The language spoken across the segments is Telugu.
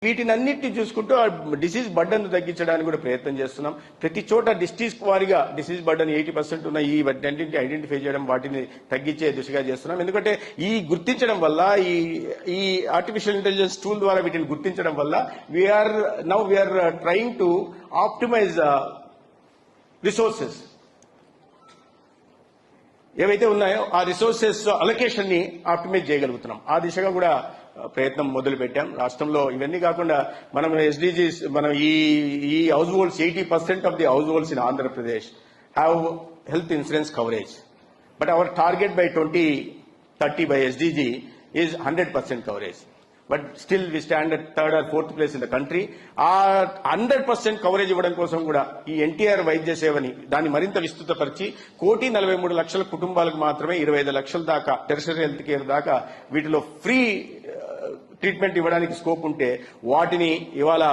వీటినన్నింటినీ చూసుకుంటూ ఆ డిసీజ్ బర్డన్ తగ్గించడానికి కూడా ప్రయత్నం చేస్తున్నాం. ప్రతి చోట డిస్ట్రిక్ట్ వారీగా డిసీజ్ బర్డన్ 80% ఉన్న ఈ వాటిని ఐడెంటిఫై చేయడం, వాటిని తగ్గించే దిశగా చేస్తున్నాం. ఎందుకంటే ఈ గుర్తించడం వల్ల ఈ ఆర్టిఫిషియల్ ఇంటెలిజెన్స్ టూల్ ద్వారా వీటిని గుర్తించడం వల్ల we're trying to optimize resources ఏవైతే ఉన్నాయో ఆ రిసోర్సెస్ అలొకేషన్ ని ఆప్టిమైజ్ చేయగలుగుతున్నాం. ఆ దిశగా కూడా ప్రయత్నం మొదలు పెట్టాం. రాష్ట్రంలో ఇవన్నీ కాకుండా మనం ఎస్డీజీస్ మనం ఈ house holds 80% of the house holds in Andhra Pradesh have health insurance coverage. But our target by 2030 by SDG is 100% coverage. But still we stand at 3rd or 4th place in the country. ఆ 100% కవరేజ్ ఇవ్వడం కోసం కూడా ఈ ఎన్టీఆర్ వైద్య సేవని దాన్ని మరింత విస్తృతపరిచి 1,43,00,000 కుటుంబాలకు మాత్రమే 25 లక్షల దాకా టెరిషరీ హెల్త్ కేర్ దాకా వీటిలో ఫ్రీ ట్రీట్మెంట్ ఇవ్వడానికి స్కోప్ ఉంటే వాటిని ఇవాళ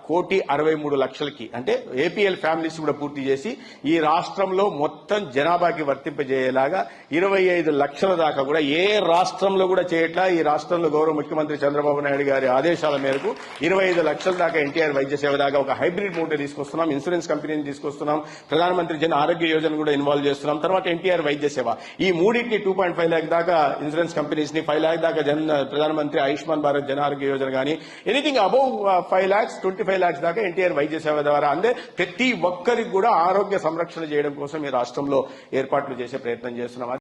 1,63,00,000కి అంటే ఏపీఎల్ ఫ్యామిలీస్ కూడా పూర్తి చేసి ఈ రాష్ట్రంలో మొత్తం జనాభాకి వర్తింపజేయేలాగా 25 లక్షల దాకా కూడా ఏ రాష్ట్రంలో కూడా చేయట్లా. ఈ రాష్ట్రంలో గౌరవ ముఖ్యమంత్రి చంద్రబాబు నాయుడు గారి ఆదేశాల మేరకు 25 లక్షల దాకా ఎన్టీఆర్ వైద్య సేవ దాకా ఒక హైబ్రిడ్ మోడల్ తీసుకొస్తున్నాం. ఇన్సూరెన్స్ కంపెనీని తీసుకొస్తున్నాం. ప్రధానమంత్రి జన ఆరోగ్య యోజన కూడా ఇన్వాల్వ్ చేస్తున్నాం. తర్వాత ఎన్టీఆర్ వైద్య సేవ ఈ మూడింటిని 2.5 lakh దాకా ఇన్సూరెన్స్ కంపెనీస్ ని 5 lakh దాకా ప్రధానమంత్రి ఆయుష్మాన్ భారత్ జన ఆరోగ్య యోజన కానీ ఎనీథింగ్ అబౌవ్ 5 lakhs 25 lakhs దాకా ఎన్టీఆర్ వైద్య సేవ ద్వారా అంటే ప్రతి ఒక్కరికి కూడా ఆరోగ్య సంరక్షణ చేయడం కోసం ఈ రాష్ట్రంలో ఏర్పాట్లు చేసే ప్రయత్నం చేస్తున్నాం.